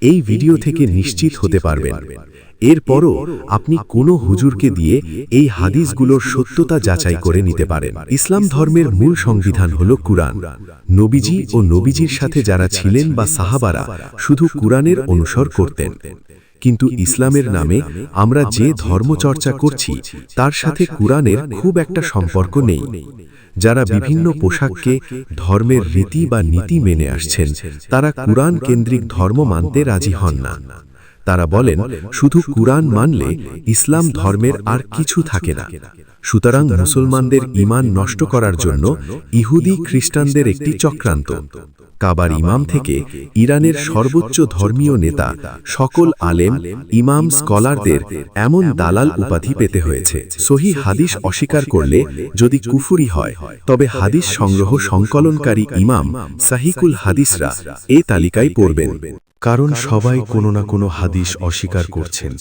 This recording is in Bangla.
এই ভিডিও থেকে নিশ্চিত হতে পারবেন। এরপরও আপনি কোনো হুজুরকে দিয়ে এই হাদিসগুলোর সত্যতা যাচাই করে নিতে পারেন। ইসলাম ধর্মের মূল সংবিধান হল কুরআন। নবীজি ও নবীজির সাথে যারা ছিলেন বা সাহাবারা শুধু কুরআনের অনুসরণ করতেন। কিন্তু ইসলামের নামে আমরা যে ধর্মচর্চা করছি তার সাথে কুরআনের খুব একটা সম্পর্ক নেই। যারা বিভিন্ন পোশাককে ধর্মের রীতি বা নীতি মেনে আসছেন তারা কুরআন কেন্দ্রিক ধর্ম মানতে রাজি হন না। তারা বলেন শুধু কুরআন মানলে ইসলাম ধর্মের আর কিছু থাকে না। সুতরাং মুসলমানদের ঈমান নষ্ট করার জন্য ইহুদি খ্রিস্টানদের একটি চক্রান্ত। কাবার ইমাম থেকে ইরানের সর্বোচ্চ ধর্মীয় নেতা সকল আলেম ইমাম স্কলারদের এমন দালাল উপাধি পেতে হয়েছে। সহিহ হাদিস অস্বীকার করলে যদি কুফরি হয় তবে হাদিস সংগ্রহ সংকলনকারী ইমাম সাহিকুল হাদিসরা এই তালিকায় পড়বেন। কারণ সবাই কোনো না কোনো হাদিস অস্বীকার করছেন।